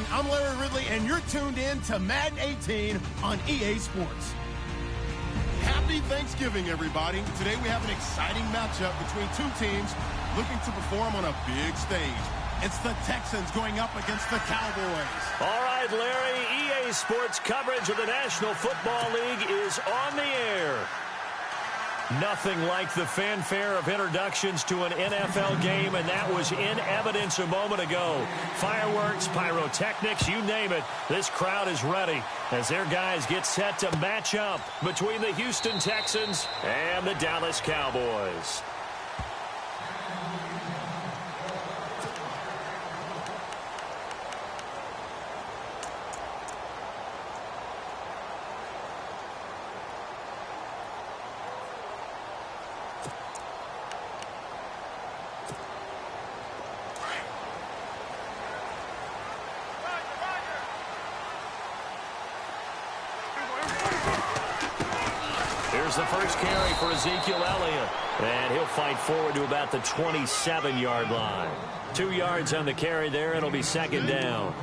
everyone. I'm Larry Ridley, and you're tuned in to Madden 18 on EA Sports. Happy Thanksgiving, everybody. Today we have an exciting matchup between two teams looking to perform on a big stage. It's the Texans going up against the Cowboys. All right, Larry, EA Sports coverage of the National Football League is on the air. Nothing like the fanfare of introductions to an NFL game, and that was in evidence a moment ago. Fireworks, pyrotechnics, you name it. This crowd is ready as their guys get set to match up between the Houston Texans and the Dallas Cowboys. Here's the first carry for Ezekiel Elliott. And he'll fight forward to about the 27-yard line. 2 yards on the carry there. It'll be second down.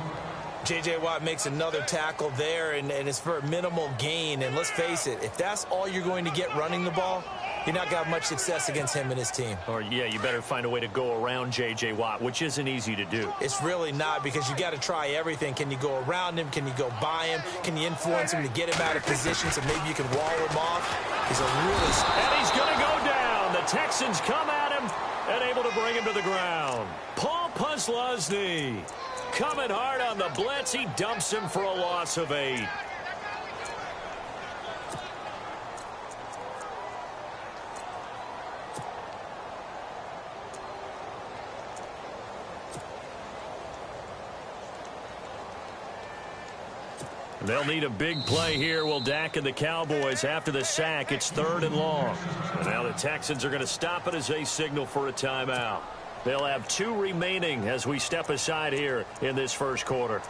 J.J. Watt makes another tackle there, and it's for a minimal gain. And let's face it, if that's all you're going to get running the ball, you're not going to have much success against him and his team. Or, yeah, you better find a way to go around J.J. Watt, which isn't easy to do. It's really not, because you got to try everything. Can you go around him? Can you go by him? Can you influence him to get him out of position so maybe you can wall him off? He's a really... And he's going to go down. The Texans come at him and able to bring him to the ground. Paul Puslosny coming hard on the blitz. He dumps him for a loss of 8. They'll need a big play here. Will Dak and the Cowboys after the sack. It's 3rd and long. And now the Texans are going to stop it as they signal for a timeout. They'll have 2 remaining as we step aside here in this first quarter.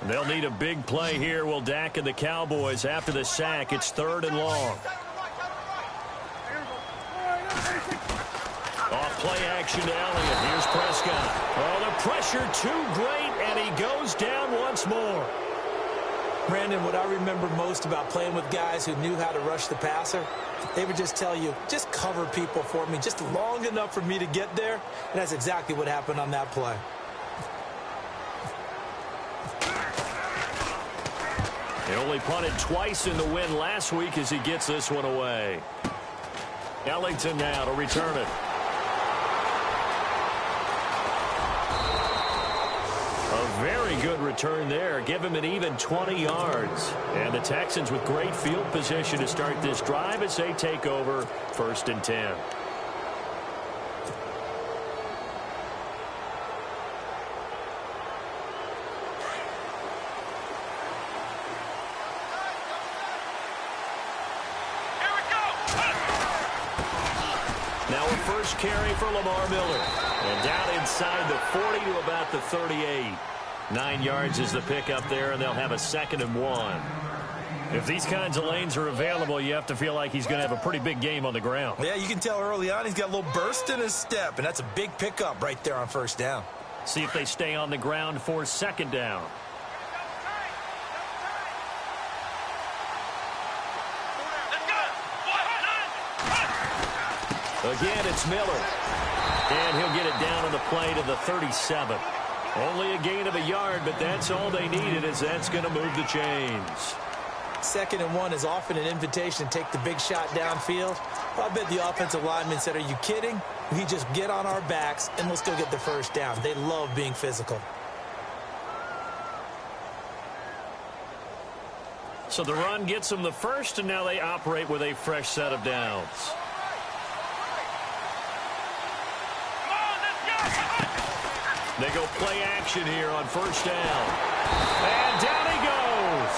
They'll need a big play here. Will Dak and the Cowboys after the sack. It's 3rd and long. Off play action to Elliott. Here's Prescott. Oh, the pressure too great, and he goes down once more. Brandon, what I remember most about playing with guys who knew how to rush the passer, they would just tell you, just cover people for me just long enough for me to get there. And that's exactly what happened on that play. He only punted twice in the win last week as he gets this one away. Ellington now to return it. A very good return there. Give him an even 20 yards. And the Texans with great field position to start this drive as they take over 1st and 10. Now a first carry for Lamar Miller. And down inside the 40 to about the 38. 9 yards is the pickup there, and they'll have a 2nd and 1. If these kinds of lanes are available, you have to feel like he's going to have a pretty big game on the ground. Yeah, you can tell early on he's got a little burst in his step, and that's a big pickup right there on 1st down. See if they stay on the ground for 2nd down. Again, it's Miller. And he'll get it down on the play to the 37. Only a gain of a yard, but that's all they needed, as that's going to move the chains. 2nd and 1 is often an invitation to take the big shot downfield. Well, I bet the offensive lineman said, are you kidding? We just get on our backs and let's go get the 1st down. They love being physical. So the run gets them the 1st, and now they operate with a fresh set of downs. They go play action here on 1st down. And down he goes.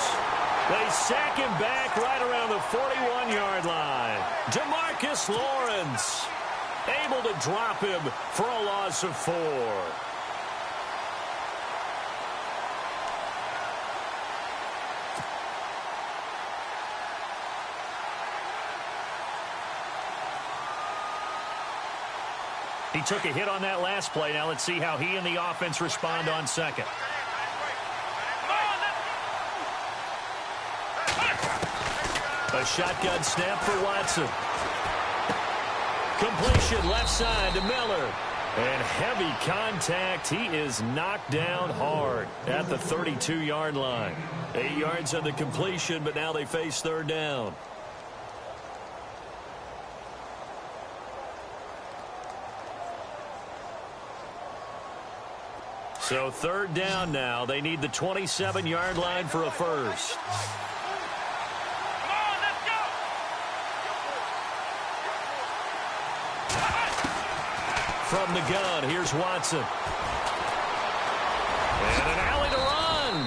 They sack him back right around the 41-yard line. DeMarcus Lawrence able to drop him for a loss of 4. He took a hit on that last play. Now let's see how he and the offense respond on second. A shotgun snap for Watson. Completion left side to Miller. And heavy contact. He is knocked down hard at the 32-yard line. 8 yards on the completion, but now they face third down. So third down now. They need the 27-yard line for a first. From the gun, here's Watson. And an alley to run.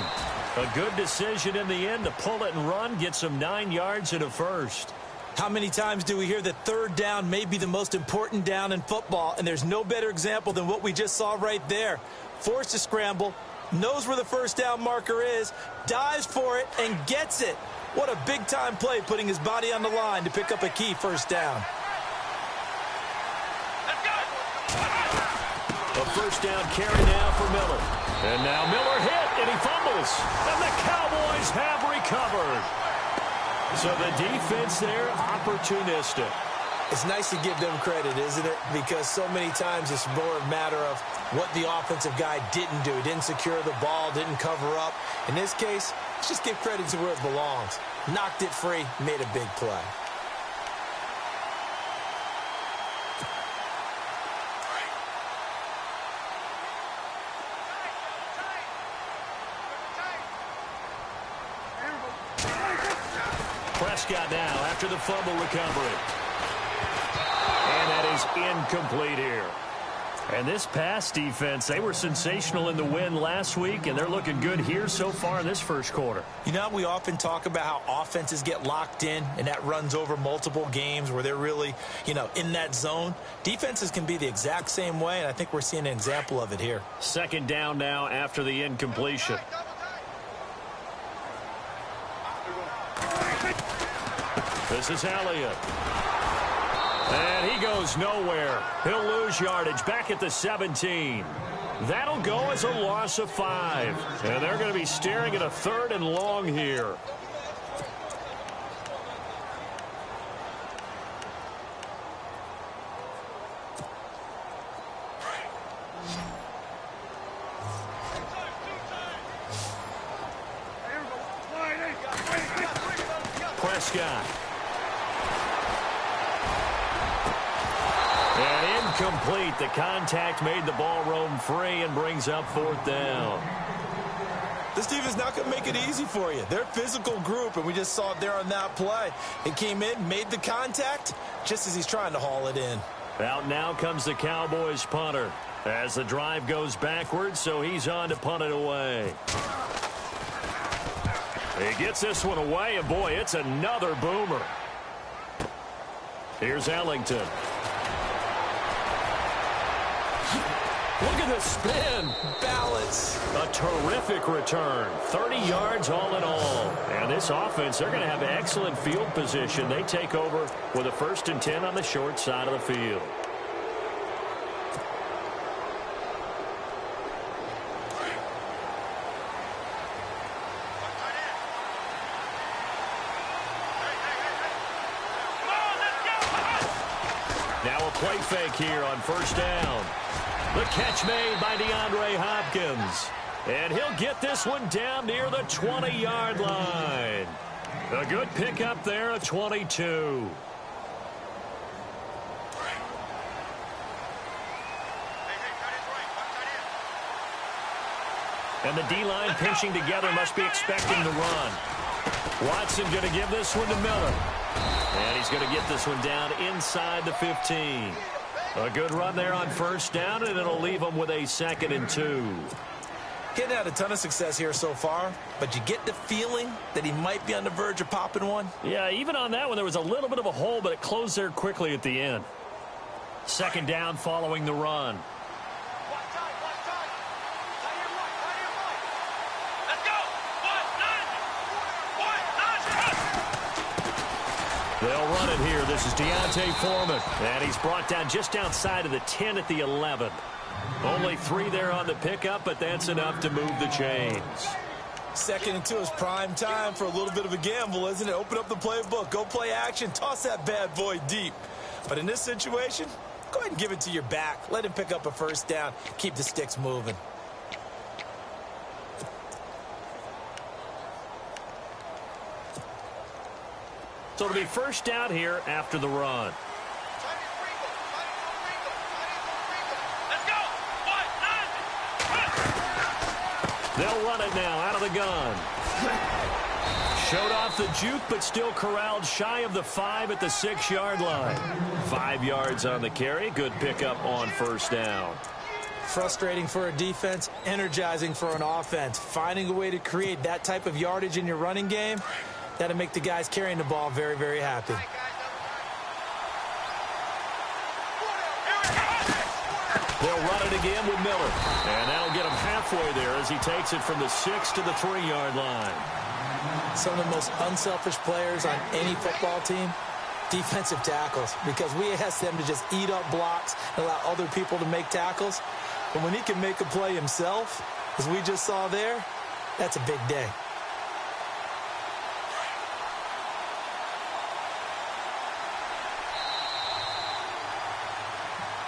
A good decision in the end to pull it and run, get some 9 yards and a first. How many times do we hear that third down may be the most important down in football, and there's no better example than what we just saw right there. Forced to scramble, knows where the first down marker is, dives for it, and gets it. What a big-time play, putting his body on the line to pick up a key first down. A first down carry now for Miller. And now Miller hit, and he fumbles. And the Cowboys have recovered. So the defense there, opportunistic. It's nice to give them credit, isn't it? Because so many times it's more a matter of what the offensive guy didn't do. He didn't secure the ball, didn't cover up. In this case, let's just give credit to where it belongs. Knocked it free, made a big play. Prescott now after the fumble recovery. And that is incomplete here. And this pass defense, they were sensational in the win last week, and they're looking good here so far in this first quarter. You know, we often talk about how offenses get locked in, and that runs over multiple games where they're really, in that zone. Defenses can be the exact same way, and I think we're seeing an example of it here. Second down now after the incompletion. This is Elliott. And he goes nowhere. He'll lose yardage back at the 17. That'll go as a loss of 5. And they're going to be staring at a third and long here. Prescott. And incomplete. The contact made the ball roam free and brings up fourth down. This team is not going to make it easy for you. They're a physical group, and we just saw it there on that play. It came in, made the contact, just as he's trying to haul it in. Out now comes the Cowboys punter as the drive goes backwards, so he's on to punt it away. He gets this one away, and boy, it's another boomer. Here's Ellington. Look at the spin. Balance. A terrific return. 30 yards all in all. And this offense, they're going to have excellent field position. They take over with a 1st and 10 on the short side of the field. Now a play fake here on first down. The catch made by DeAndre Hopkins. And he'll get this one down near the 20-yard line. A good pickup there at 22. And the D-line pinching together, must be expecting the run. Watson going to give this one to Miller. And he's going to get this one down inside the 15. A good run there on first down, and it'll leave him with a 2nd and 2. Getting had a ton of success here so far, but you get the feeling that he might be on the verge of popping one. Yeah, even on that one, there was a little bit of a hole, but it closed there quickly at the end. 2nd down following the run. They'll run it here. This is Deontay Foreman. And he's brought down just outside of the 10 at the 11. Only 3 there on the pickup, but that's enough to move the chains. 2nd and 2 is prime time for a little bit of a gamble, isn't it? Open up the playbook. Go play action. Toss that bad boy deep. But in this situation, go ahead and give it to your back. Let him pick up a first down. Keep the sticks moving. So it'll be first down here after the run. They'll run it now out of the gun. Showed off the juke, but still corralled shy of the 5 at the 6-yard line. 5 yards on the carry. Good pickup on first down. Frustrating for a defense, energizing for an offense. Finding a way to create that type of yardage in your running game, that'll make the guys carrying the ball very, very happy. They'll run it again with Miller. And that'll get him halfway there as he takes it from the 6 to the 3-yard line. Some of the most unselfish players on any football team, defensive tackles, because we ask them to just eat up blocks and allow other people to make tackles. But when he can make a play himself, as we just saw there, that's a big day.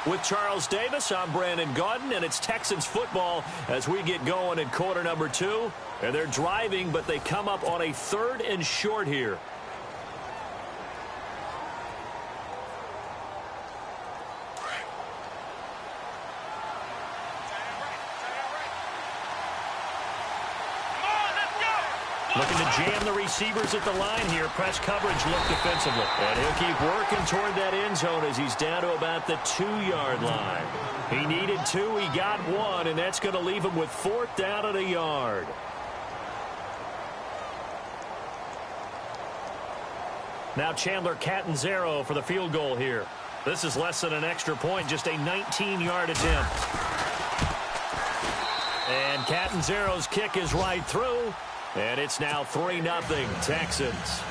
With Charles Davis, I'm Brandon Gaudin, and it's Texans football as we get going in quarter number 2. And they're driving, but they come up on a 3rd and short here. Looking to jam the receivers at the line here. Press coverage look defensively. And he'll keep working toward that end zone as he's down to about the 2-yard line. He needed 2. He got 1, and that's going to leave him with 4th down at a yard. Now Chandler Catanzaro for the field goal here. This is less than an extra point, just a 19-yard attempt. And Catanzaro's kick is right through. And it's now 3-0 Texans.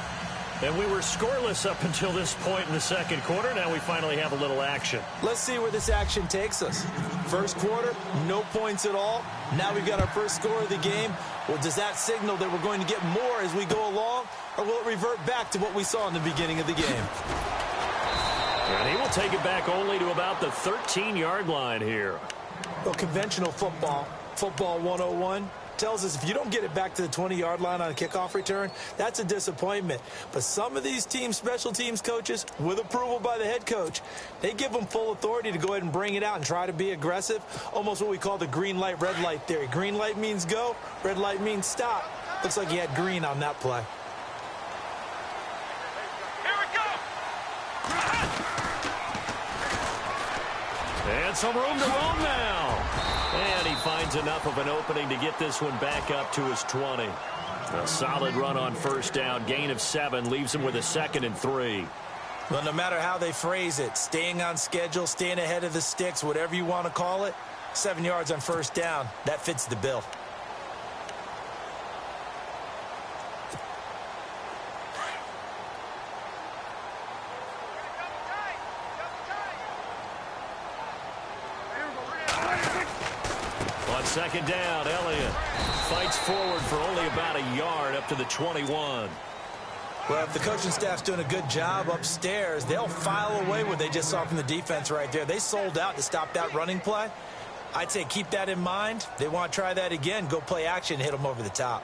And we were scoreless up until this point in the second quarter. Now we finally have a little action. Let's see where this action takes us. First quarter, no points at all. Now we've got our first score of the game. Well, does that signal that we're going to get more as we go along? Or will it revert back to what we saw in the beginning of the game? And he will take it back only to about the 13-yard line here. Well, conventional football 101, tells us if you don't get it back to the 20-yard line on a kickoff return, that's a disappointment. But some of these team special teams coaches, with approval by the head coach, they give them full authority to go ahead and bring it out and try to be aggressive, almost what we call the green light, red light theory. Green light means go, red light means stop. Looks like he had green on that play. Here we go. And some room to roam now. And he finds enough of an opening to get this one back up to his 20. A solid run on first down. Gain of 7 leaves him with a 2nd and 3. Well, no matter how they phrase it, staying on schedule, staying ahead of the sticks, whatever you want to call it, 7 yards on first down, that fits the bill. Second down, Elliott fights forward for only about a yard up to the 21. Well, if the coaching staff's doing a good job upstairs, they'll file away what they just saw from the defense right there. They sold out to stop that running play. I'd say keep that in mind. They want to try that again, go play action, hit them over the top.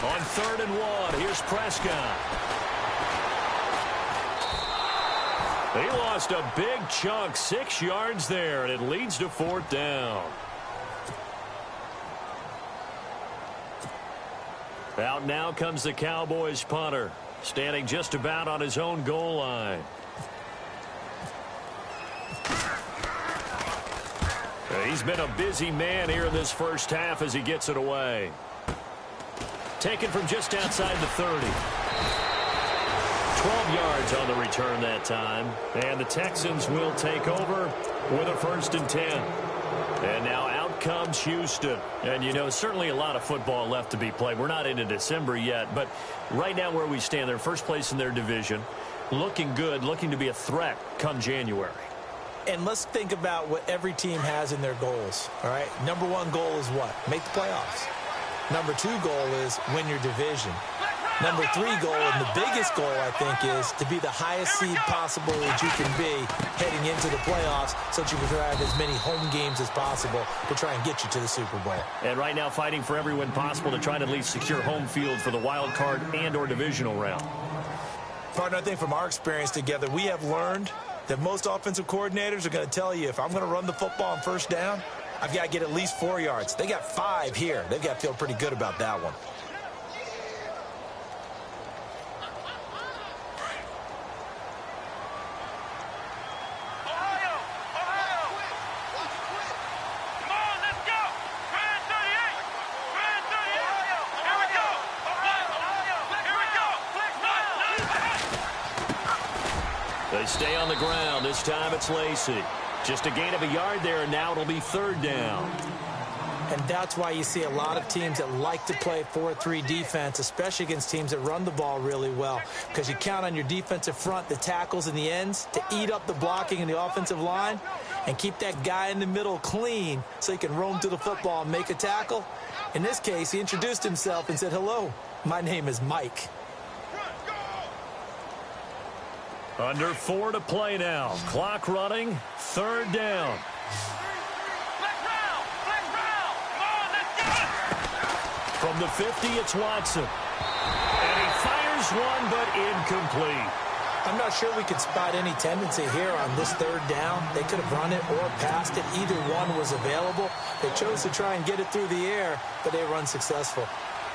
On 3rd and 1, here's Prescott. He lost a big chunk, 6 yards there, and it leads to 4th down. Out now comes the Cowboys punter, standing just about on his own goal line. He's been a busy man here in this first half as he gets it away. Taken from just outside the 30. 12 yards on the return that time. And the Texans will take over with a 1st and 10. And now out comes Houston. And, you know, certainly a lot of football left to be played. We're not into December yet. But right now where we stand, they're first place in their division. Looking good, looking to be a threat come January. And let's think about what every team has in their goals, all right? Number 1 goal is what? Make the playoffs. Number 2 goal is win your division. Number 3 goal, and the biggest goal, I think, is to be the highest seed possible that you can be heading into the playoffs so that you can have as many home games as possible to try and get you to the Super Bowl. And right now fighting for every win possible to try to at least secure home field for the wild card and or divisional round. Partner, I think from our experience together, we have learned that most offensive coordinators are going to tell you, if I'm going to run the football on 1st down, I've got to get at least 4 yards. They got 5 here. They've got to feel pretty good about that one. They stay on the ground. This time it's Lacy. Just a gain of a yard there, and now it'll be 3rd down. And that's why you see a lot of teams that like to play 4-3 defense, especially against teams that run the ball really well, because you count on your defensive front, the tackles and the ends, to eat up the blocking in the offensive line and keep that guy in the middle clean so he can roam to the football and make a tackle. In this case, he introduced himself and said, "Hello, my name is Mike." Under 4 to play now. Clock running. 3rd down. From the 50, it's Watson. And he fires one, but incomplete. I'm not sure we could spot any tendency here on this 3rd down. They could have run it or passed it. Either one was available. They chose to try and get it through the air, but they were unsuccessful.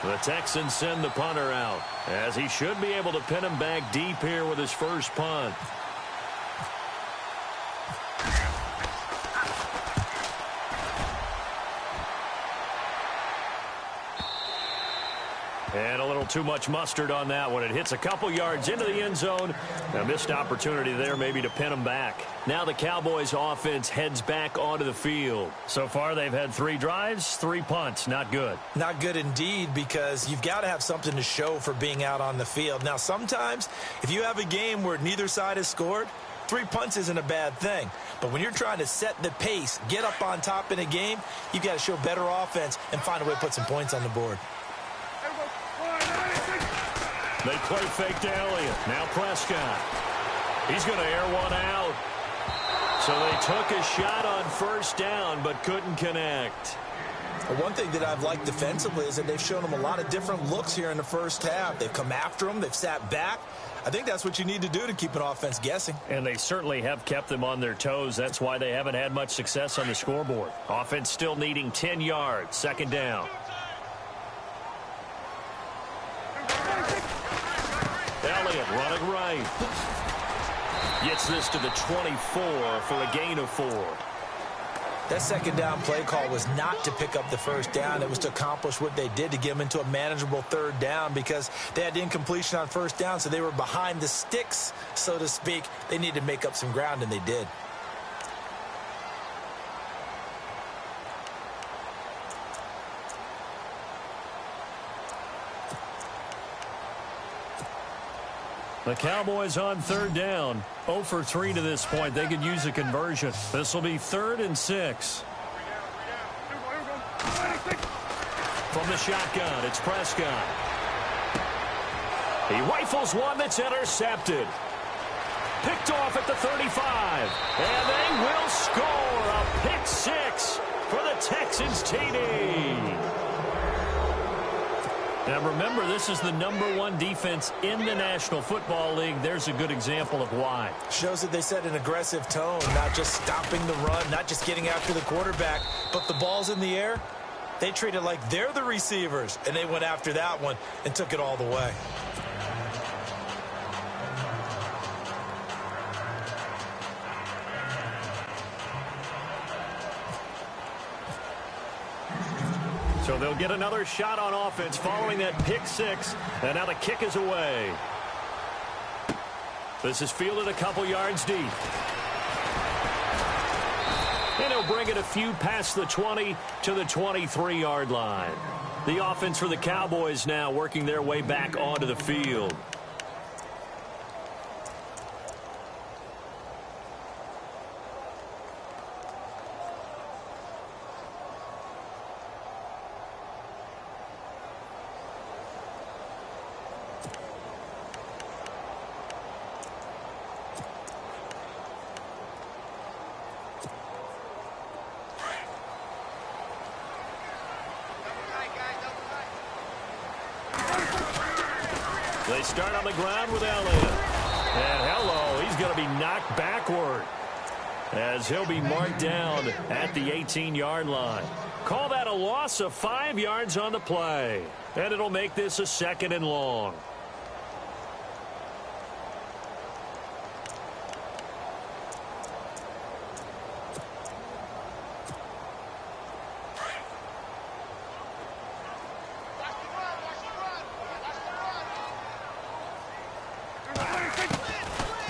The Texans send the punter out, as he should be able to pin him back deep here with his first punt. And a little too much mustard on that one. It hits a couple yards into the end zone. A missed opportunity there maybe to pin him back. Now the Cowboys offense heads back onto the field. So far they've had 3 drives, 3 punts. Not good. Not good indeed, because you've got to have something to show for being out on the field. Now sometimes if you have a game where neither side has scored, 3 punts isn't a bad thing. But when you're trying to set the pace, get up on top in a game, you've got to show better offense and find a way to put some points on the board. They play fake to Elliott. Now Prescott. He's going to air one out. So they took a shot on 1st down, but couldn't connect. One thing that I've liked defensively is that they've shown them a lot of different looks here in the first half. They've come after them. They've sat back. I think that's what you need to do to keep an offense guessing. And they certainly have kept them on their toes. That's why they haven't had much success on the scoreboard. Offense still needing 10 yards. 2nd down. Elliott running right. Gets this to the 24 for a gain of 4. That 2nd down play call was not to pick up the 1st down. It was to accomplish what they did, to get them into a manageable 3rd down, because they had incompletion on 1st down, so they were behind the sticks, so to speak. They needed to make up some ground, and they did. The Cowboys on 3rd down. 0 for 3 to this point. They could use a conversion. This will be 3rd and 6. From the shotgun, it's Prescott. He rifles one that's intercepted. Picked off at the 35. And they will score a pick 6 for the Texans TD. Now, remember, this is the #1 defense in the National Football League. There's a good example of why. Shows that they set an aggressive tone, not just stopping the run, not just getting after the quarterback, but the ball's in the air. They treat it like they're the receivers, and they went after that one and took it all the way. So they'll get another shot on offense following that pick six. And now the kick is away. This is fielded a couple yards deep. And he'll bring it a few past the 20 to the 23-yard line. The offense for the Cowboys now working their way back onto the field. They start on the ground with Elliott. And hello, he's going to be knocked backward as he'll be marked down at the 18-yard line. Call that a loss of 5 yards on the play. And it'll make this a 2nd and long.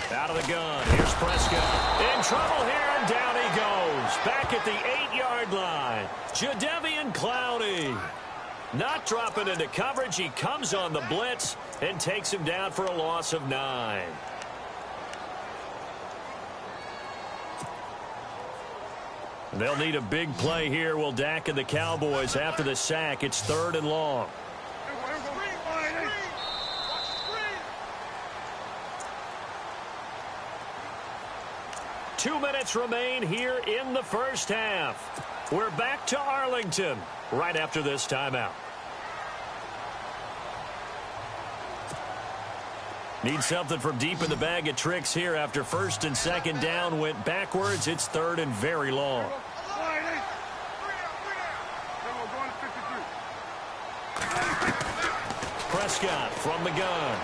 Out of the gun. Here's Prescott. In trouble here, and down he goes. Back at the 8-yard line. Jadeveon Clowney. Not dropping into coverage. He comes on the blitz and takes him down for a loss of 9. They'll need a big play here, will Dak and the Cowboys after the sack. It's 3rd and long. 2 minutes remain here in the first half. We're back to Arlington right after this timeout. Need something from deep in the bag of tricks here after 1st and 2nd down went backwards. It's 3rd and very long. Prescott from the gun.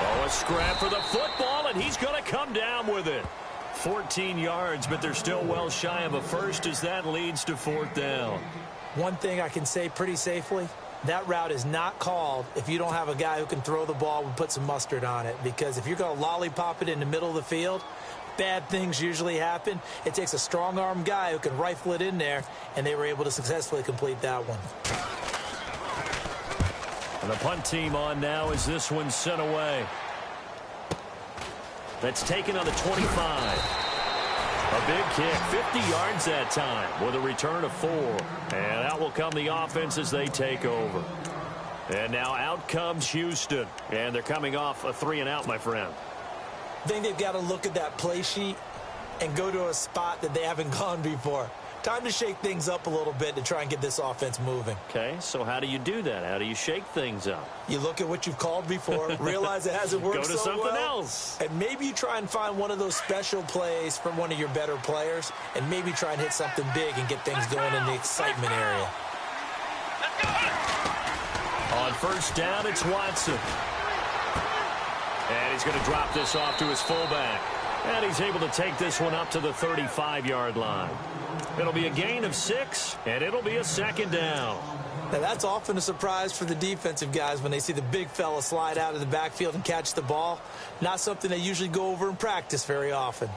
Oh, a scrap for the football, and he's going to come down with it. 14 yards, but they're still well shy of a first as that leads to 4th down. One thing I can say pretty safely, that route is not called if you don't have a guy who can throw the ball and put some mustard on it. Because if you're going to lollipop it in the middle of the field, bad things usually happen. It takes a strong-arm guy who can rifle it in there, and they were able to successfully complete that one. And the punt team on now as this one's sent away. That's taken on the 25. A big kick, 50 yards that time with a return of 4. And out will come the offense as they take over. And now out comes Houston. And they're coming off a 3-and-out, my friend. I think they've got to look at that play sheet and go to a spot that they haven't gone before. Time to shake things up a little bit to try and get this offense moving. Okay, so how do you do that? How do you shake things up? You look at what you've called before, realize it hasn't worked so well. Go to something else. And maybe you try and find one of those special plays from one of your better players, and maybe try and hit something big and get things going in the excitement area. On 1st down, it's Watson. And he's going to drop this off to his fullback. And he's able to take this one up to the 35-yard line. It'll be a gain of 6, and it'll be a 2nd down. Now, that's often a surprise for the defensive guys when they see the big fella slide out of the backfield and catch the ball. Not something they usually go over in practice very often.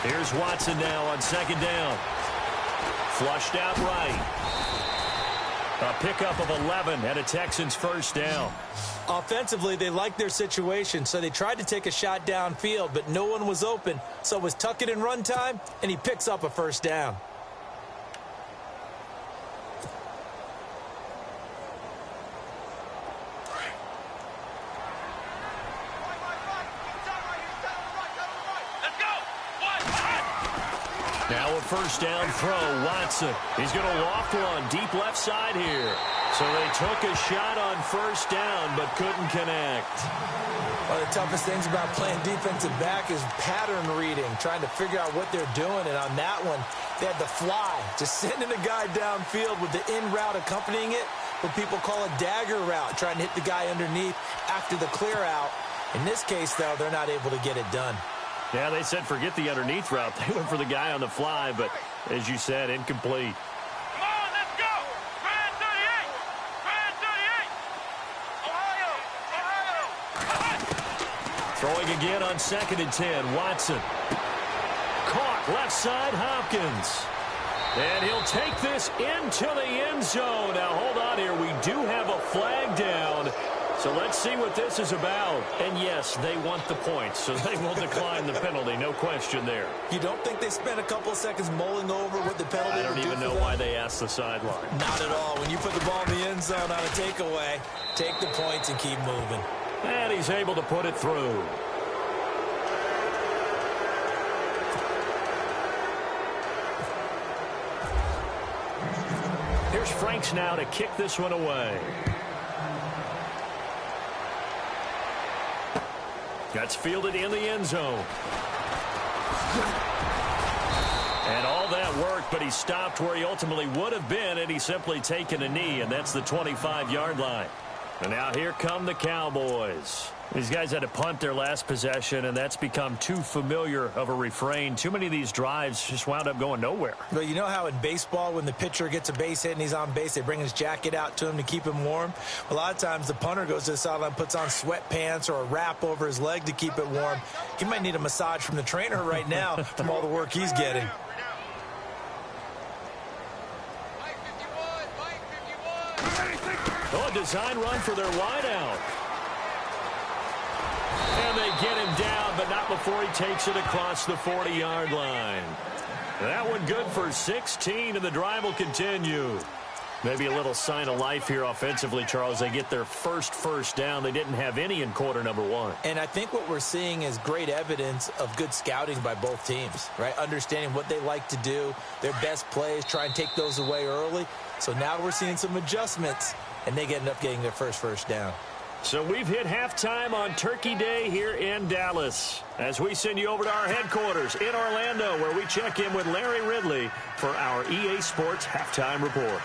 Here's Watson now on 2nd down. Flushed out right. A pickup of 11 and a Texans 1st down. Offensively, they liked their situation, so they tried to take a shot downfield, but no one was open. So it was tuck it in run time, and he picks up a 1st down. Now a 1st down throw, Watson. He's going to loft one deep left side here. So they took a shot on 1st down but couldn't connect. One of the toughest things about playing defensive back is pattern reading, trying to figure out what they're doing. And on that one, they had the fly, just sending a guy downfield with the in route accompanying it, what people call a dagger route, trying to hit the guy underneath after the clear out. In this case, though, they're not able to get it done. Yeah, they said forget the underneath route. They went for the guy on the fly, but as you said, incomplete. Throwing again on 2nd and 10. Watson. Caught left side, Hopkins. And he'll take this into the end zone. Now, hold on here. We do have a flag down. So let's see what this is about. And, yes, they want the points, so they will decline the penalty. No question there. You don't think they spent a couple of seconds mulling over what the penalty I don't even know why they asked the sideline. Not at all. When you put the ball in the end zone on a takeaway, take the points and keep moving. And he's able to put it through. Here's Franks now to kick this one away. That's fielded in the end zone. And all that work, but he stopped where he ultimately would have been had he simply taken a knee, and that's the 25-yard line. And now here come the Cowboys. These guys had to punt their last possession, and that's become too familiar of a refrain. Too many of these drives just wound up going nowhere. Well, you know how in baseball when the pitcher gets a base hit and he's on base, they bring his jacket out to him to keep him warm? A lot of times the punter goes to the sideline, puts on sweatpants or a wrap over his leg to keep it warm. He might need a massage from the trainer right now from all the work he's getting. Oh, a design run for their wideout. And they get him down, but not before he takes it across the 40-yard line. That one good for 16, and the drive will continue. Maybe a little sign of life here offensively, Charles. They get their first down. They didn't have any in quarter number one. And I think what we're seeing is great evidence of good scouting by both teams, right? Understanding what they like to do, their best plays, try and take those away early. So now we're seeing some adjustments, and they end up getting their first down. So we've hit halftime on Turkey Day here in Dallas as we send you over to our headquarters in Orlando, where we check in with Larry Ridley for our EA Sports Halftime Report.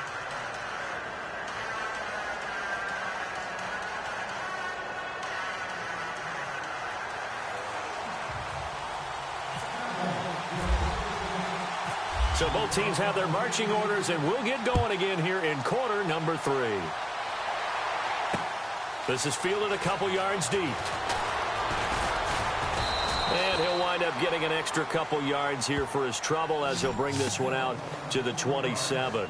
So both teams have their marching orders, and we'll get going again here in quarter number 3. This is fielded a couple yards deep. And he'll wind up getting an extra couple yards here for his trouble as he'll bring this one out to the 27.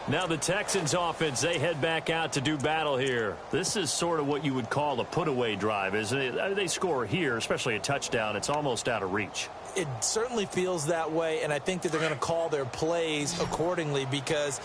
Now the Texans offense, they head back out to do battle here. This is sort of what you would call a put-away drive, isn't it? I mean, they score here, especially a touchdown. It's almost out of reach. It certainly feels that way, and I think that they're going to call their plays accordingly, because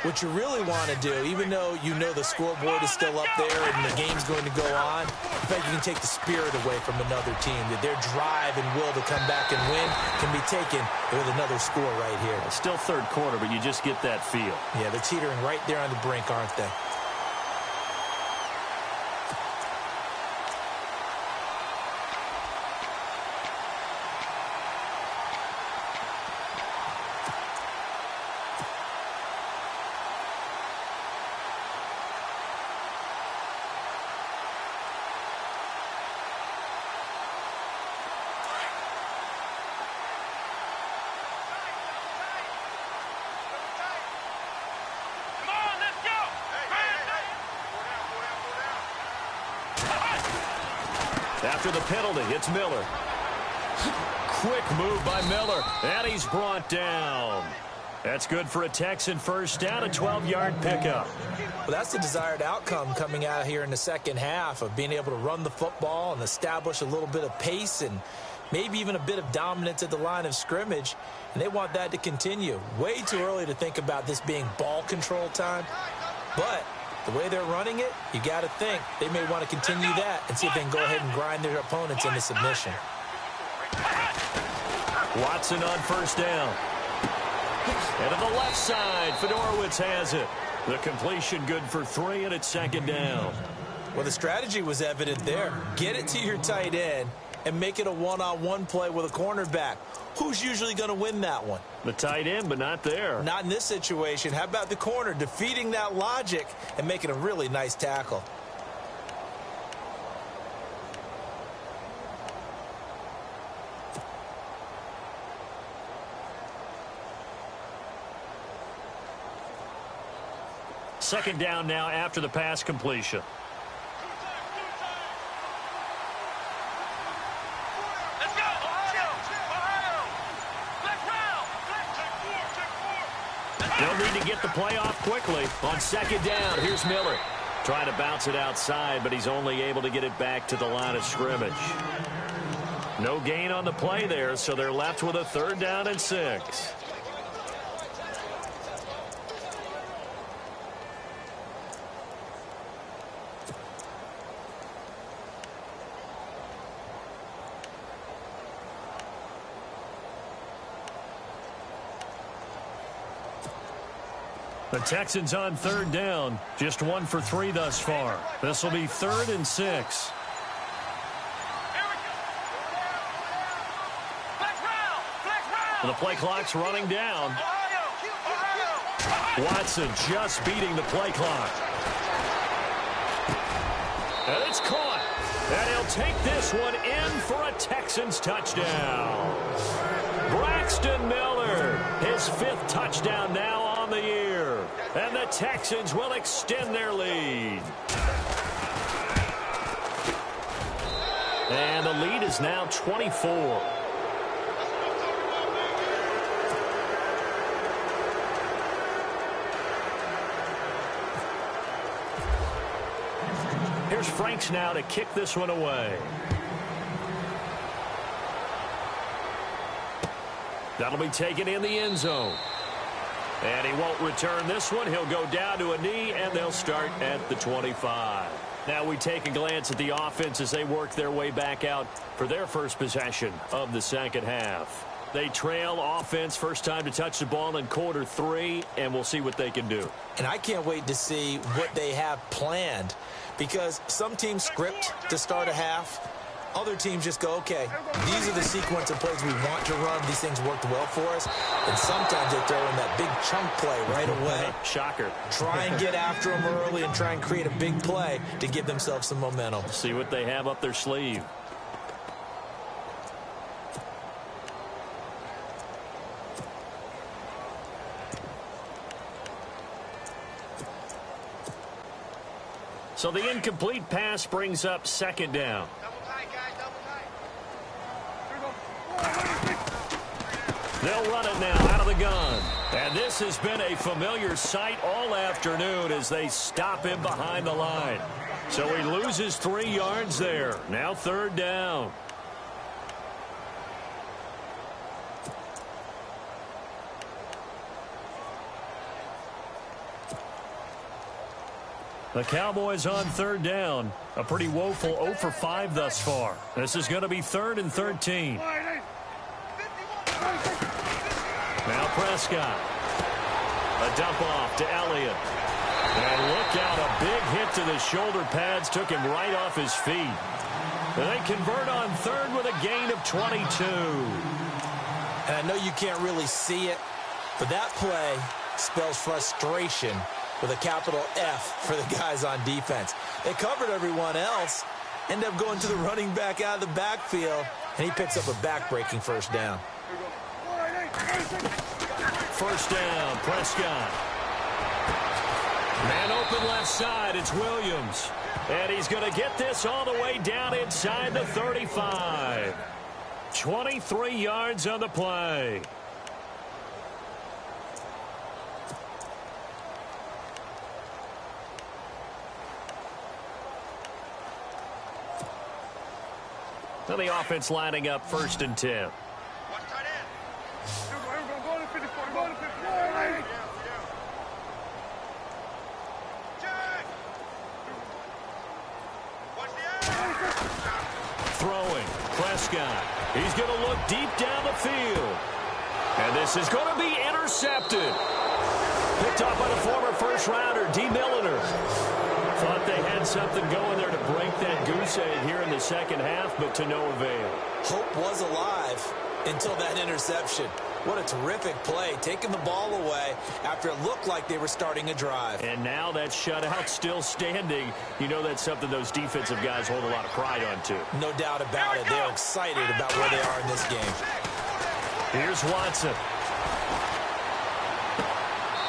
what you really want to do, even though you know the scoreboard is still up there and the game's going to go on, I think you can take the spirit away from another team, that their drive and will to come back and win can be taken with another score right here. It's still third quarter, but you just get that feel. Yeah, they're teetering right there on the brink, aren't they? After the penalty, it's Miller. Quick move by Miller, and he's brought down. That's good for a Texan first down, a 12-yard pickup. Well, that's the desired outcome coming out here in the second half, of being able to run the football and establish a little bit of pace and maybe even a bit of dominance at the line of scrimmage, and they want that to continue. Way too early to think about this being ball control time, but the way they're running it, you got to think they may want to continue that and see if they can go ahead and grind their opponents into submission. Watson on first down. And to the left side, Fedorowicz has it. The completion good for 3, and it's second down. Well, the strategy was evident there. Get it to your tight end and make it a one-on-one play with a cornerback. Who's usually going to win that one? The tight end, but not there. Not in this situation. How about the corner defeating that logic and making a really nice tackle? Second down now after the pass completion. They'll need to get the play off quickly. On second down, here's Miller. Trying to bounce it outside, but he's only able to get it back to the line of scrimmage. No gain on the play there, so they're left with a 3rd down and 6. The Texans on 3rd down. Just 1 for 3 thus far. This will be 3rd and 6. The play clock's running down. Watson just beating the play clock. And it's caught. And he'll take this one in for a Texans touchdown. Braxton Miller, his 5th touchdown now on the year. And the Texans will extend their lead. And the lead is now 24. Here's Franks now to kick this one away. That'll be taken in the end zone. And he won't return this one. He'll go down to a knee, and they'll start at the 25. Now we take a glance at the offense as they work their way back out for their first possession of the second half. They trail offense, first time to touch the ball in quarter 3, and we'll see what they can do. And I can't wait to see what they have planned, because some teams script to start a half. Other teams just go, okay, these are the sequence of plays we want to run. These things worked well for us. And sometimes they throw in that big chunk play right away. Shocker. Try and get after them early and try and create a big play to give themselves some momentum. See what they have up their sleeve. So the incomplete pass brings up second down. They'll run it now out of the gun. And this has been a familiar sight all afternoon as they stop him behind the line. So he loses 3 yards there. Now 3rd down. The Cowboys on 3rd down. A pretty woeful 0 for 5 thus far. This is going to be 3rd and 13. Now Prescott. A dump off to Elliott. And look out, a big hit to the shoulder pads took him right off his feet. And they convert on 3rd with a gain of 22. And I know you can't really see it, but that play spells frustration with a capital F for the guys on defense. They covered everyone else, end up going to the running back out of the backfield, and he picks up a back-breaking 1st down. 1st down, Prescott. Man open left side, it's Williams. And he's going to get this all the way down inside the 35. 23 yards on the play. Now the offense lining up 1st and 10. Throwing, Prescott. He's going to look deep down the field. And this is going to be intercepted. Picked off by the former 1st rounder, D. Milliner. Thought they had something going there to break that goose egg here in the second half, but to no avail. Hope was alive until that interception. What a terrific play, taking the ball away after it looked like they were starting a drive. And now that shutout still standing. You know that's something those defensive guys hold a lot of pride on, too. No doubt about it. They're excited about where they are in this game. Here's Watson.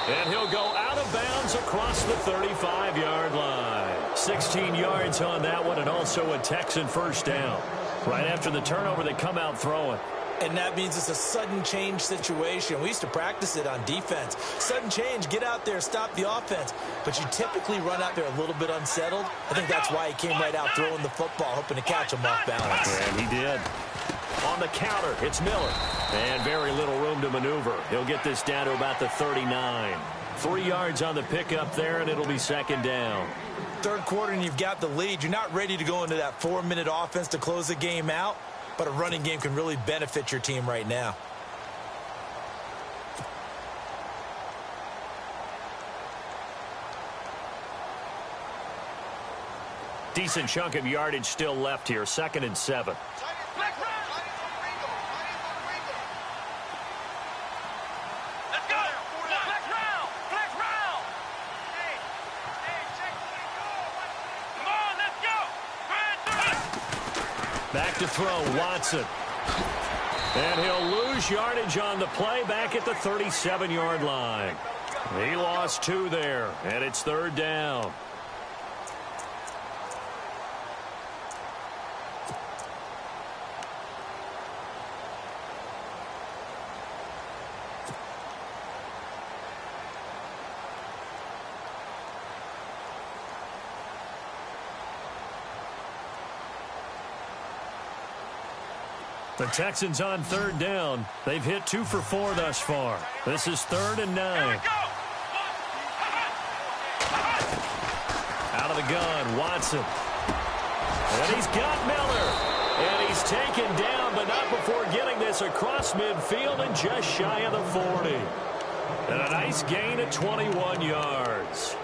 And he'll go out of bounds across the 35-yard line. 16 yards on that one, and also a Texan first down. Right after the turnover, they come out throwing. And that means it's a sudden change situation. We used to practice it on defense. Sudden change, get out there, stop the offense. But you typically run out there a little bit unsettled. I think that's why he came right out throwing the football, hoping to catch him off balance. And he did. On the counter, it's Miller. And very little room to maneuver. He'll get this down to about the 39. 3 yards on the pickup there, and it'll be second down. Third quarter, and you've got the lead. You're not ready to go into that 4-minute offense to close the game out. But a running game can really benefit your team right now. Decent chunk of yardage still left here. 2nd and 7. Back to throw, Watson. And he'll lose yardage on the play back at the 37-yard line. He lost 2 there, and it's 3rd down. The Texans on 3rd down. They've hit 2 for 4 thus far. This is 3rd and 9. Out of the gun, Watson. And he's got Miller. And he's taken down, but not before getting this across midfield and just shy of the 40. And a nice gain of 21 yards.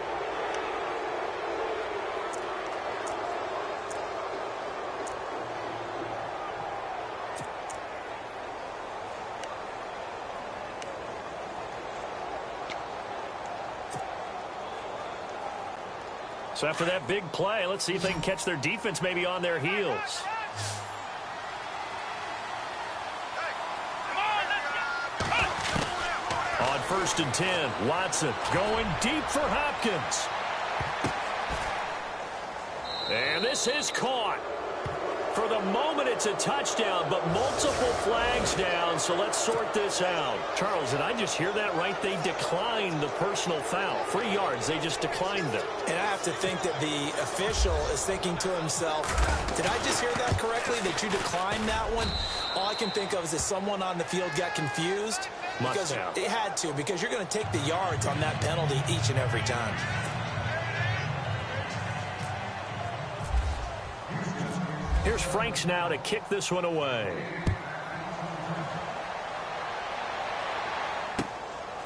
So after that big play, let's see if they can catch their defense maybe on their heels. On 1st and 10, Watson going deep for Hopkins. And this is caught. For the moment, it's a touchdown, but multiple flags down, so let's sort this out. Charles, did I just hear that right? They declined the personal foul. 3 yards, they just declined them. And I have to think that the official is thinking to himself, did I just hear that correctly, that you declined that one? All I can think of is that someone on the field got confused. Must have. It had to, because you're going to take the yards on that penalty each and every time. Here's Franks now to kick this one away.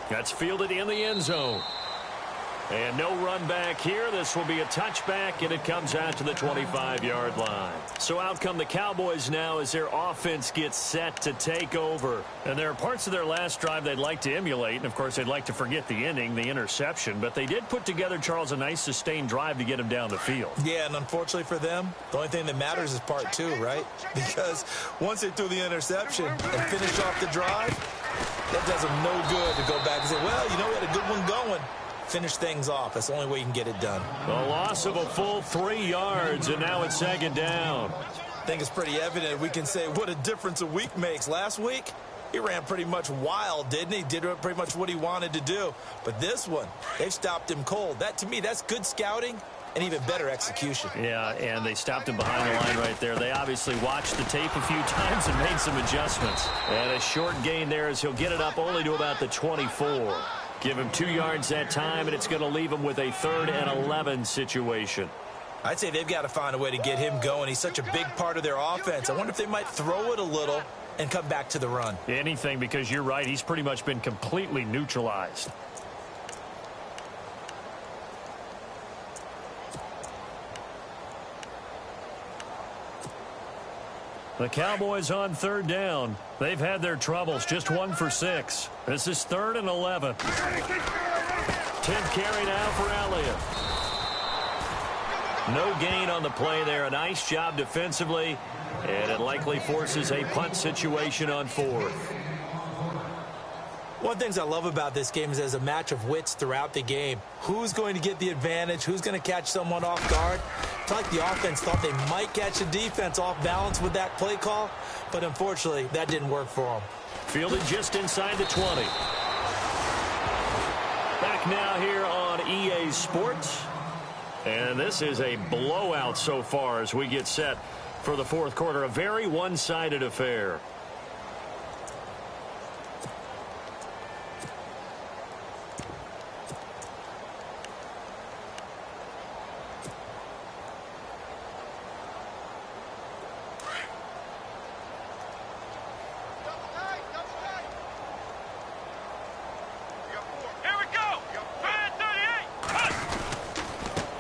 That's fielded in the end zone. And no run back here. This will be a touchback, and it comes out to the 25-yard line. So out come the Cowboys now as their offense gets set to take over. And there are parts of their last drive they'd like to emulate. And, of course, they'd like to forget the inning, the interception. But they did put together, Charles, a nice sustained drive to get them down the field. Yeah, and unfortunately for them, the only thing that matters is part 2, right? Because once they threw the interception and finished off the drive, that does them no good to go back and say, well, you know, we had a good one going. Finish things off. That's the only way you can get it done. The loss of a full 3 yards, and now it's 2nd down. I think it's pretty evident. We can say what a difference a week makes. Last week, he ran pretty much wild, didn't he? Did pretty much what he wanted to do. But this one, they've stopped him cold. That, to me, that's good scouting and even better execution. Yeah, and they stopped him behind the line right there. They obviously watched the tape a few times and made some adjustments. And a short gain there as he'll get it up only to about the 24. Give him 2 yards that time, and it's going to leave him with a 3rd and 11 situation. I'd say they've got to find a way to get him going. He's such a big part of their offense. I wonder if they might throw it a little and come back to the run. Anything, because you're right. He's pretty much been completely neutralized. The Cowboys on third down. They've had their troubles, just 1 for 6. This is 3rd and 11. 10th carry now for Elliott. No gain on the play there. A nice job defensively, and it likely forces a punt situation on 4th. One of the things I love about this game is there's a match of wits throughout the game. Who's going to get the advantage? Who's going to catch someone off guard? It's like the offense thought they might catch the defense off balance with that play call, but unfortunately, that didn't work for them. Fielded just inside the 20. Back now here on EA Sports. And this is a blowout so far as we get set for the 4th quarter. A very one-sided affair.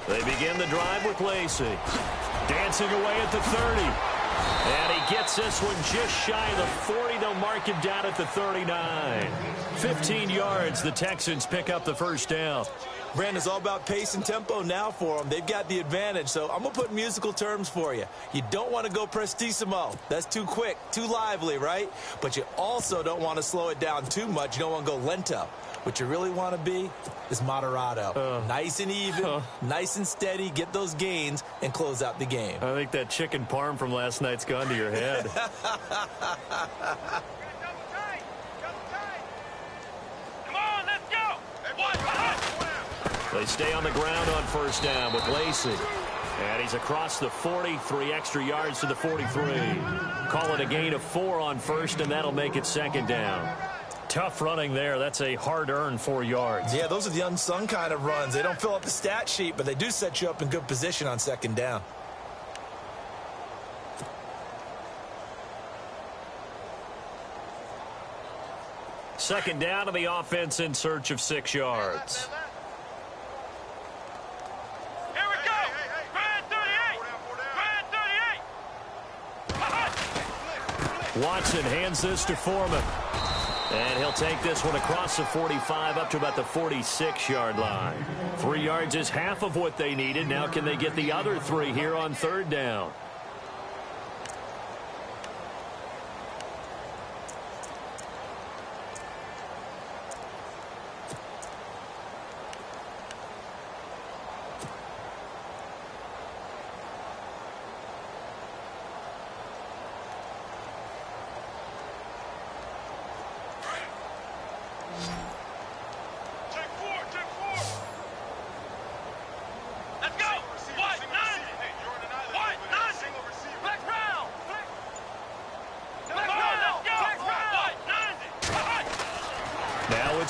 They begin the drive with Lacy. Dancing away at the 30. And he gets this one just shy of the 40. They'll mark him down at the 39. 15 yards. The Texans pick up the first down. Brandon, it's all about pace and tempo now for them. They've got the advantage, so I'm going to put musical terms for you. You don't want to go prestissimo. That's too quick, too lively, right? But you also don't want to slow it down too much. You don't want to go lento. What you really want to be is moderato. Nice and even, nice and steady, get those gains, and close out the game. I think that chicken parm from last night's gone to your head. They stay on the ground on first down with Lacy. And he's across the 40, 3 extra yards to the 43. Call it a gain of 4 on first, and that'll make it second down. Tough running there. That's a hard-earned 4 yards. Yeah, those are the unsung kind of runs. They don't fill up the stat sheet, but they do set you up in good position on second down. Second down to the offense in search of 6 yards. Watson hands this to Foreman. And he'll take this one across the 45 up to about the 46-yard line. 3 yards is half of what they needed. Now can they get the other 3 here on third down?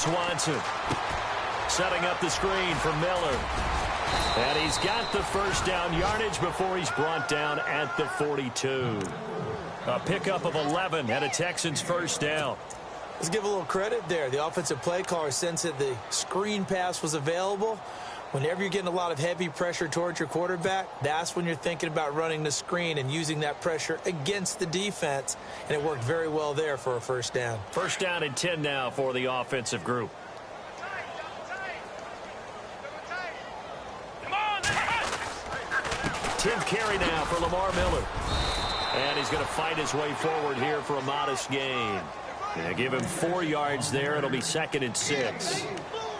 Watson setting up the screen for Miller. And he's got the first down yardage before he's brought down at the 42. A pickup of 11 and a Texans first down. Let's give a little credit there. The offensive play caller sensed that the screen pass was available. Whenever you're getting a lot of heavy pressure towards your quarterback, that's when you're thinking about running the screen and using that pressure against the defense. And it worked very well there for a first down. First down and 10 now for the offensive group. Tenth carry now for Lamar Miller. And he's going to fight his way forward here for a modest gain. Gonna give him 4 yards there. It'll be 2nd and 6.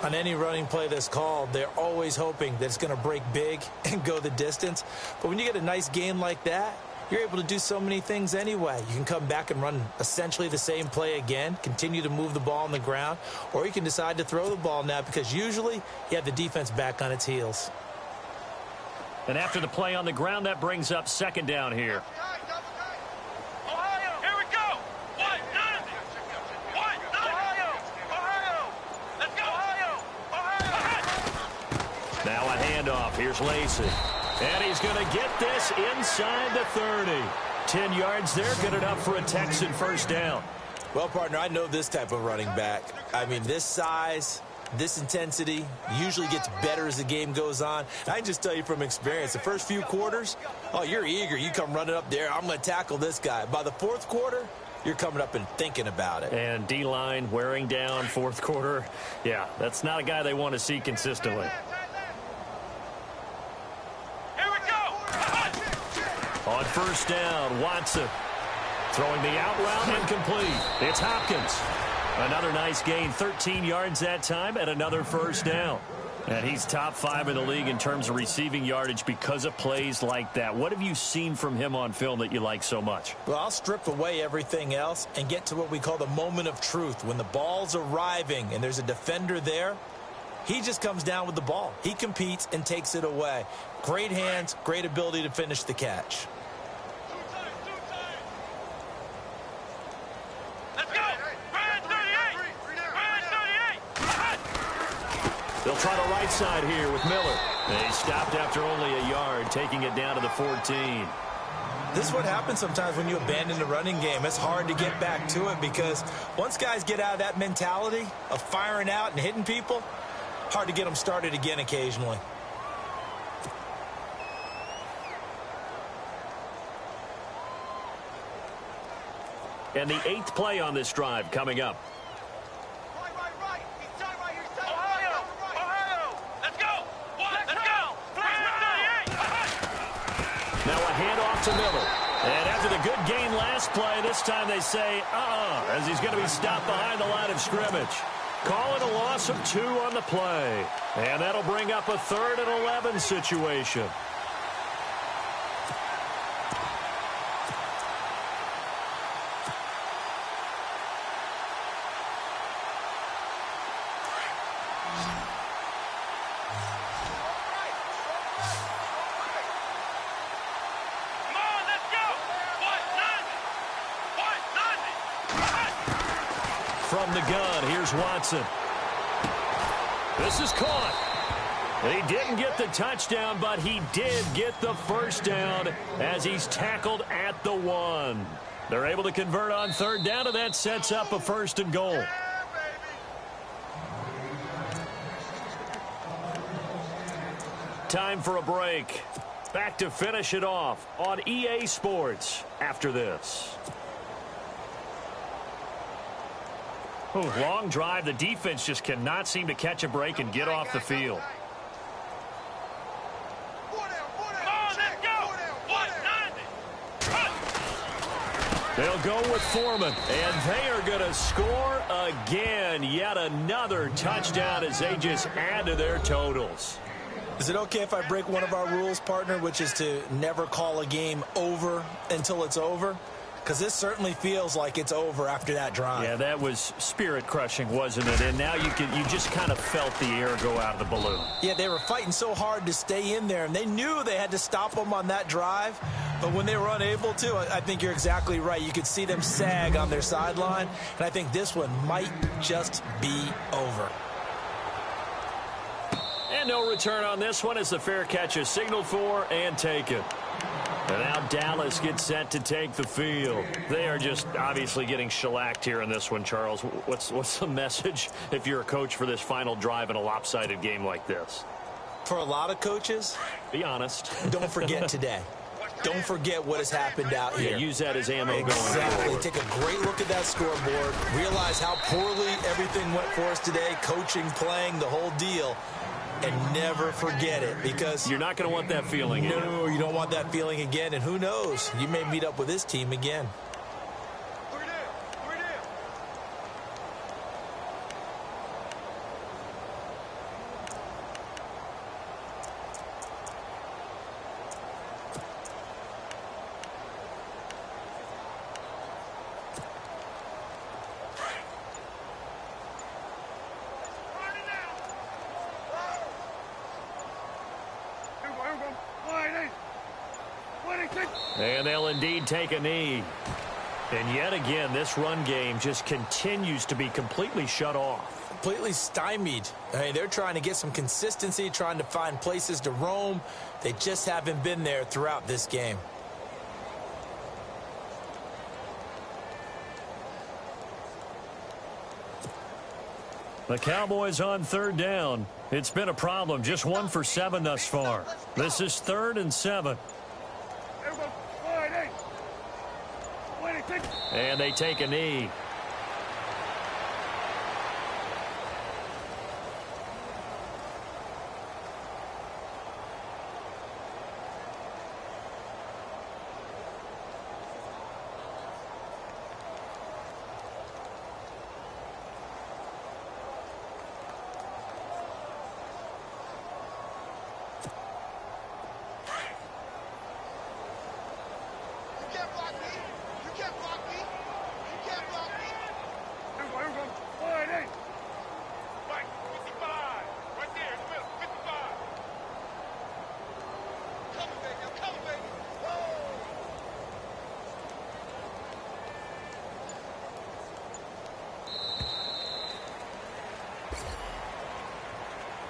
On any running play that's called, they're always hoping that it's going to break big and go the distance. But when you get a nice gain like that, you're able to do so many things anyway. You can come back and run essentially the same play again, continue to move the ball on the ground, or you can decide to throw the ball now because usually you have the defense back on its heels. And after the play on the ground, that brings up second down here. Now a handoff. Here's Lacy. And he's going to get this inside the 30. 10 yards there. Good enough for a Texan first down. Well, partner, I know this type of running back. I mean, this size, This intensity usually gets better as the game goes on. I can just tell you from experience, the first few quarters, oh, you're eager. You come running up there, I'm going to tackle this guy. By the fourth quarter, you're coming up and thinking about it. And D-line wearing down fourth quarter. Yeah, that's not a guy they want to see consistently. Here we go. On first down, Watson. Throwing the out route, incomplete. It's Hopkins. Another nice gain, 13 yards that time, and another first down. And he's top 5 in the league in terms of receiving yardage because of plays like that. What have you seen from him on film that you like so much? Well, I'll strip away everything else and get to what we call the moment of truth. When the ball's arriving and there's a defender there, he just comes down with the ball. He competes and takes it away. Great hands, great ability to finish the catch. They'll try the right side here with Miller. They stopped after only a yard, taking it down to the 14. This is what happens sometimes when you abandon the running game. It's hard to get back to it because once guys get out of that mentality of firing out and hitting people, hard to get them started again occasionally. And the 8th play on this drive coming up. To Miller. And after the good gain last play, this time they say, as he's going to be stopped behind the line of scrimmage. Calling a loss of 2 on the play. And that'll bring up a 3rd and 11 situation. From the gun, here's Watson. This is caught. He didn't get the touchdown, but he did get the first down as he's tackled at the 1. They're able to convert on 3rd down, and that sets up a 1st and goal. Time for a break. Back to finish it off on EA Sports after this. Long drive. The defense just cannot seem to catch a break and get off the field. They'll go with Foreman, and they are going to score again. Yet another touchdown as they just add to their totals. Is it okay if I break one of our rules, partner, which is to never call a game over until it's over? Because this certainly feels like it's over after that drive. Yeah, that was spirit-crushing, wasn't it? And now you just kind of felt the air go out of the balloon. Yeah, they were fighting so hard to stay in there, and they knew they had to stop them on that drive. But when they were unable to, I think you're exactly right. You could see them sag on their sideline, and I think this one might just be over. And no return on this one as the fair catch is signaled for and taken. And now Dallas gets set to take the field. They are just obviously getting shellacked here in this one, Charles. What's the message if you're a coach for this final drive in a lopsided game like this? For a lot of coaches, be honest. Don't forget today. Don't forget what has happened out here. Yeah, use that as ammo going forward. Take a great look at that scoreboard. Realize how poorly everything went for us today. Coaching, playing, the whole deal. And never forget it, because you're not going to want that feeling again. No, you don't want that feeling again. And who knows? You may meet up with this team again. And they'll indeed take a knee. And yet again, this run game just continues to be completely shut off. Completely stymied. I mean, they're trying to get some consistency, trying to find places to roam. They just haven't been there throughout this game. The Cowboys on third down. It's been a problem. Just 1 for 7 thus far. This is 3rd and 7. And they take a knee.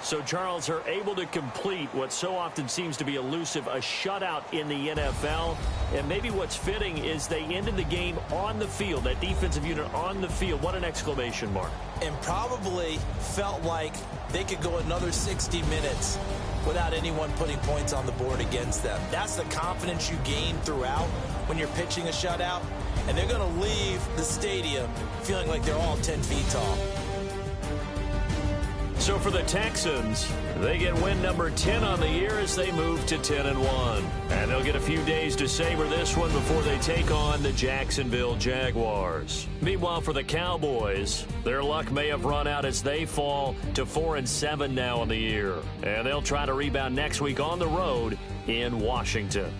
So, Charles, are able to complete what so often seems to be elusive, a shutout in the NFL. And maybe what's fitting is they ended the game on the field, that defensive unit on the field. What an exclamation mark. And probably felt like they could go another 60 minutes without anyone putting points on the board against them. That's the confidence you gain throughout when you're pitching a shutout. And they're going to leave the stadium feeling like they're all 10 feet tall. So for the Texans, they get win number 10 on the year as they move to 10-1. And they'll get a few days to savor this one before they take on the Jacksonville Jaguars. Meanwhile, for the Cowboys, their luck may have run out as they fall to 4-7 now on the year. And they'll try to rebound next week on the road in Washington.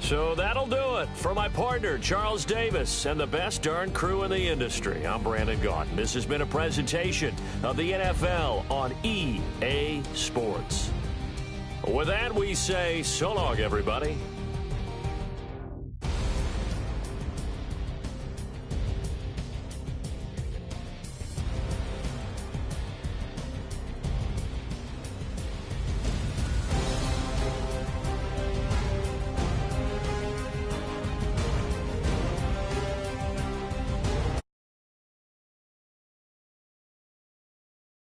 So that'll do it for my partner, Charles Davis, and the best darn crew in the industry. I'm Brandon Gaudin. This has been a presentation of the NFL on EA Sports. With that, we say so long, everybody.